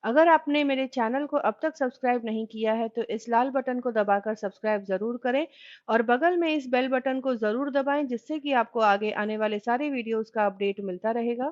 अगर आपने मेरे चैनल को अब तक सब्सक्राइब नहीं किया है तो इस लाल बटन को दबाकर सब्सक्राइब ज़रूर करें और बगल में इस बेल बटन को ज़रूर दबाएं जिससे कि आपको आगे आने वाले सारे वीडियोस का अपडेट मिलता रहेगा।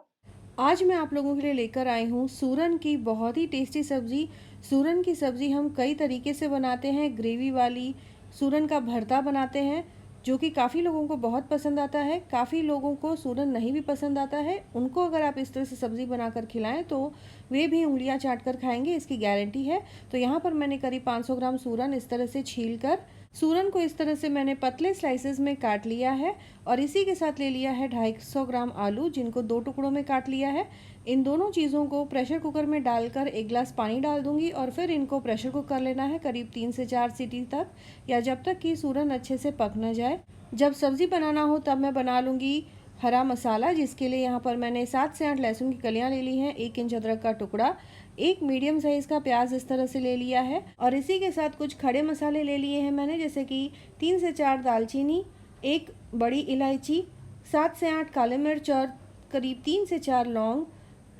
आज मैं आप लोगों के लिए लेकर आई हूँ सूरन की बहुत ही टेस्टी सब्ज़ी। सूरन की सब्ज़ी हम कई तरीके से बनाते हैं। ग्रेवी वाली सूरन का भरता बनाते हैं जो कि काफ़ी लोगों को बहुत पसंद आता है। काफ़ी लोगों को सूरन नहीं भी पसंद आता है, उनको अगर आप इस तरह से सब्ज़ी बनाकर खिलाएं तो वे भी उंगलियां चाट कर खाएंगे, इसकी गारंटी है। तो यहाँ पर मैंने करीब 500 ग्राम सूरन इस तरह से छील कर सूरन को इस तरह से मैंने पतले स्लाइसेस में काट लिया है और इसी के साथ ले लिया है 250 ग्राम आलू जिनको दो टुकड़ों में काट लिया है। इन दोनों चीज़ों को प्रेशर कुकर में डालकर एक गिलास पानी डाल दूंगी और फिर इनको प्रेशर कुक कर लेना है करीब 3 से 4 सीटी तक, या जब तक कि सूरन अच्छे से पक न जाए। जब सब्ज़ी बनाना हो तब मैं बना लूँगी हरा मसाला, जिसके लिए यहाँ पर मैंने 7 से 8 लहसुन की कलियाँ ले ली हैं, 1 इंच अदरक का टुकड़ा, एक मीडियम साइज़ का प्याज इस तरह से ले लिया है और इसी के साथ कुछ खड़े मसाले ले लिए हैं मैंने, जैसे कि 3 से 4 दालचीनी, एक बड़ी इलायची, 7 से 8 काले मिर्च और करीब 3 से 4 लौंग।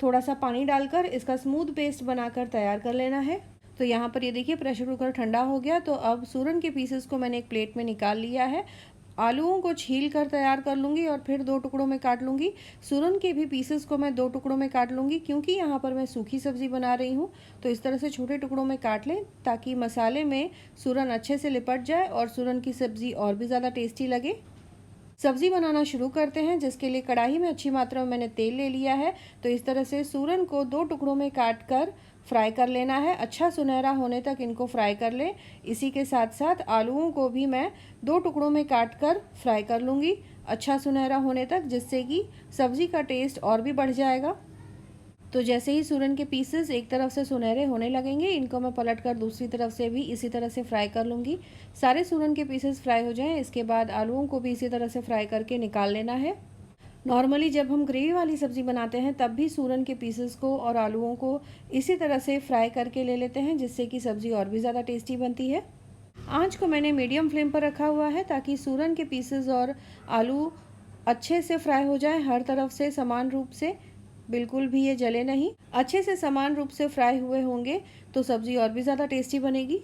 थोड़ा सा पानी डालकर इसका स्मूथ पेस्ट बनाकर तैयार कर लेना है। तो यहाँ पर ये देखिए प्रेशर कुकर ठंडा हो गया, तो अब सूरन के पीसेस को मैंने एक प्लेट में निकाल लिया है। आलूओं को छील कर तैयार कर लूँगी और फिर दो टुकड़ों में काट लूँगी। सूरन के भी पीसेस को मैं दो टुकड़ों में काट लूँगी क्योंकि यहाँ पर मैं सूखी सब्ज़ी बना रही हूँ। तो इस तरह से छोटे टुकड़ों में काट लें ताकि मसाले में सूरन अच्छे से लिपट जाए और सूरन की सब्ज़ी और भी ज़्यादा टेस्टी लगे। सब्ज़ी बनाना शुरू करते हैं, जिसके लिए कढ़ाई में अच्छी मात्रा में मैंने तेल ले लिया है। तो इस तरह से सूरन को दो टुकड़ों में काट कर फ्राई कर लेना है, अच्छा सुनहरा होने तक इनको फ्राई कर लें। इसी के साथ साथ आलूओं को भी मैं दो टुकड़ों में काट कर फ्राई कर लूँगी अच्छा सुनहरा होने तक, जिससे कि सब्ज़ी का टेस्ट और भी बढ़ जाएगा। तो जैसे ही सूरन के पीसेस एक तरफ से सुनहरे होने लगेंगे, इनको मैं पलट कर दूसरी तरफ से भी इसी तरह से फ्राई कर लूँगी। सारे सूरन के पीसेस फ्राई हो जाएं, इसके बाद आलूओं को भी इसी तरह से फ्राई करके निकाल लेना है। नॉर्मली जब हम ग्रेवी वाली सब्ज़ी बनाते हैं तब भी सूरन के पीसेस को और आलूओं को इसी तरह से फ्राई करके ले लेते हैं, जिससे कि सब्ज़ी और भी ज़्यादा टेस्टी बनती है। आँच को मैंने मीडियम फ्लेम पर रखा हुआ है ताकि सूरन के पीसेस और आलू अच्छे से फ्राई हो जाए हर तरफ से समान रूप से, बिल्कुल भी ये जले नहीं। अच्छे से समान रूप से फ्राई हुए होंगे तो सब्ज़ी और भी ज़्यादा टेस्टी बनेगी।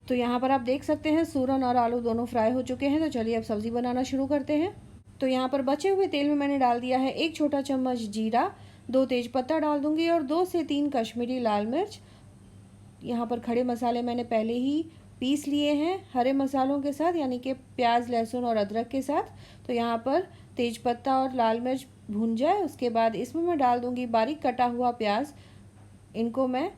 तो यहाँ पर आप देख सकते हैं सूरन और आलू दोनों फ्राई हो चुके हैं। तो चलिए अब सब्ज़ी बनाना शुरू करते हैं। तो यहाँ पर बचे हुए तेल में मैंने डाल दिया है एक छोटा चम्मच जीरा, दो तेज पत्ता डाल दूंगी और 2 से 3 कश्मीरी लाल मिर्च। यहाँ पर खड़े मसाले मैंने पहले ही पीस लिए हैं हरे मसालों के साथ, यानी कि प्याज लहसुन और अदरक के साथ। तो यहाँ पर तेज पत्ता और लाल मिर्च भून जाए उसके बाद इसमें मैं डाल दूंगी बारीक कटा हुआ प्याज। इनको मैं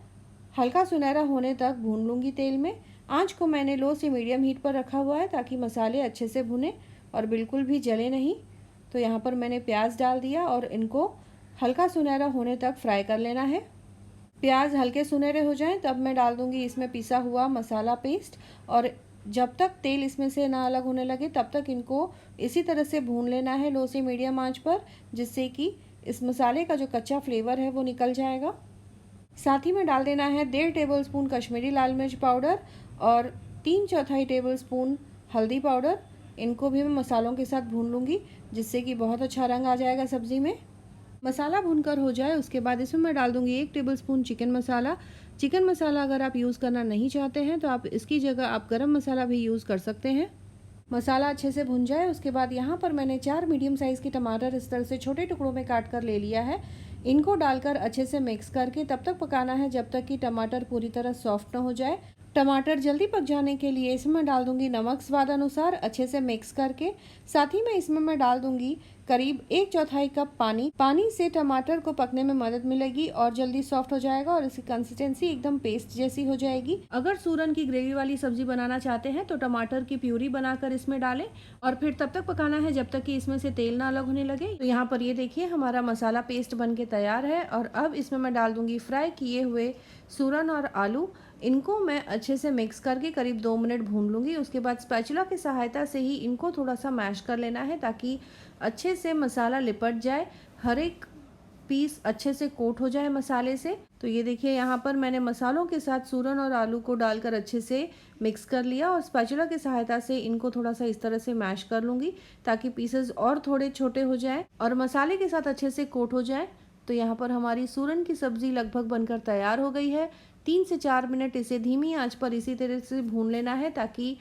हल्का सुनहरा होने तक भून लूँगी तेल में। आँच को मैंने लो से मीडियम हीट पर रखा हुआ है ताकि मसाले अच्छे से भुने और बिल्कुल भी जले नहीं। तो यहाँ पर मैंने प्याज डाल दिया और इनको हल्का सुनहरा होने तक फ्राई कर लेना है। प्याज हल्के सुनहरे हो जाएं तब मैं डाल दूंगी इसमें पिसा हुआ मसाला पेस्ट, और जब तक तेल इसमें से ना अलग होने लगे तब तक इनको इसी तरह से भून लेना है लो से मीडियम आंच पर, जिससे कि इस मसाले का जो कच्चा फ्लेवर है वो निकल जाएगा। साथ ही में डाल देना है 1.5 टेबल स्पून कश्मीरी लाल मिर्च पाउडर और 3/4 टेबल स्पून हल्दी पाउडर। इनको भी मैं मसालों के साथ भून लूँगी जिससे कि बहुत अच्छा रंग आ जाएगा सब्ज़ी में। मसाला भुनकर हो जाए उसके बाद इसमें मैं डाल दूंगी 1 टेबल स्पून चिकन मसाला। चिकन मसाला अगर आप यूज़ करना नहीं चाहते हैं तो आप इसकी जगह आप गरम मसाला भी यूज़ कर सकते हैं। मसाला अच्छे से भुन जाए उसके बाद यहाँ पर मैंने 4 मीडियम साइज़ के टमाटर इस तरह से छोटे टुकड़ों में काट कर ले लिया है। इनको डालकर अच्छे से मिक्स करके तब तक पकाना है जब तक कि टमाटर पूरी तरह सॉफ्ट न हो जाए। टमाटर जल्दी पक जाने के लिए इसमें मैं डाल दूंगी नमक स्वाद अनुसार, अच्छे से मिक्स करके। साथ ही में इसमें मैं डाल दूंगी करीब 1/4 कप पानी। पानी से टमाटर को पकने में मदद मिलेगी और जल्दी सॉफ्ट हो जाएगा और इसकी कंसिस्टेंसी एकदम पेस्ट जैसी हो जाएगी। अगर सूरन की ग्रेवी वाली सब्जी बनाना चाहते हैं तो टमाटर की प्यूरी बनाकर इसमें डालें और फिर तब तक पकाना है जब तक कि इसमें से तेल ना अलग होने लगे। तो यहाँ पर ये देखिए हमारा मसाला पेस्ट बन के तैयार है और अब इसमें मैं डाल दूंगी फ्राई किए हुए सूरन और आलू। इनको मैं अच्छे से मिक्स करके करीब 2 मिनट भून लूँगी। उसके बाद स्पैचुला की सहायता से ही इनको थोड़ा सा मैश कर लेना है ताकि अच्छे से मसाला लिपट जाए, हर एक पीस अच्छे से कोट हो जाए मसाले से। तो ये देखिए यहाँ पर मैंने मसालों के साथ सूरन और आलू को डालकर अच्छे से मिक्स कर लिया और स्पैचुला की सहायता से इनको थोड़ा सा इस तरह से मैश कर लूँगी ताकि पीसेस और थोड़े छोटे हो जाएं और मसाले के साथ अच्छे से कोट हो जाए। तो यहाँ पर हमारी सूरन की सब्ज़ी लगभग बनकर तैयार हो गई है। 3 से 4 मिनट इसे धीमी आंच पर इसी तरह से भून लेना है ताकि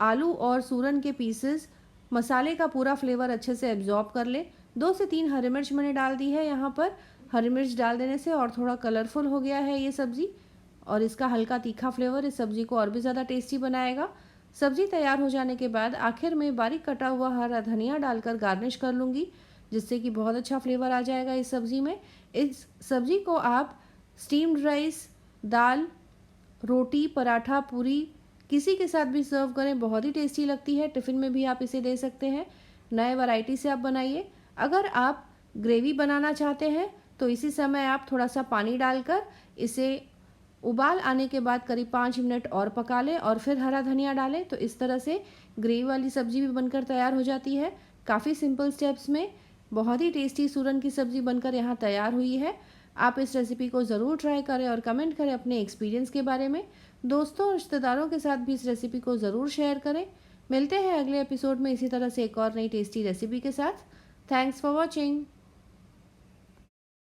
आलू और सूरन के पीसेस मसाले का पूरा फ्लेवर अच्छे से एब्जॉर्ब कर ले। 2 से 3 हरी मिर्च मैंने डाल दी है यहाँ पर। हरी मिर्च डाल देने से और थोड़ा कलरफुल हो गया है ये सब्ज़ी, और इसका हल्का तीखा फ्लेवर इस सब्ज़ी को और भी ज़्यादा टेस्टी बनाएगा। सब्ज़ी तैयार हो जाने के बाद आखिर में बारीक कटा हुआ हरा धनिया डालकर गार्निश कर लूँगी, जिससे कि बहुत अच्छा फ्लेवर आ जाएगा इस सब्ज़ी में। इस सब्ज़ी को आप स्टीम्ड राइस, दाल, रोटी, पराठा, पूरी किसी के साथ भी सर्व करें, बहुत ही टेस्टी लगती है। टिफ़िन में भी आप इसे दे सकते हैं। नए वैरायटी से आप बनाइए। अगर आप ग्रेवी बनाना चाहते हैं तो इसी समय आप थोड़ा सा पानी डालकर इसे उबाल आने के बाद करीब 5 मिनट और पका लें और फिर हरा धनिया डालें। तो इस तरह से ग्रेवी वाली सब्ज़ी भी बनकर तैयार हो जाती है। काफ़ी सिंपल स्टेप्स में बहुत ही टेस्टी सूरन की सब्ज़ी बनकर यहाँ तैयार हुई है। आप इस रेसिपी को ज़रूर ट्राई करें और कमेंट करें अपने एक्सपीरियंस के बारे में। दोस्तों और रिश्तेदारों के साथ भी इस रेसिपी को ज़रूर शेयर करें। मिलते हैं अगले एपिसोड में इसी तरह से एक और नई टेस्टी रेसिपी के साथ। Thanks for watching.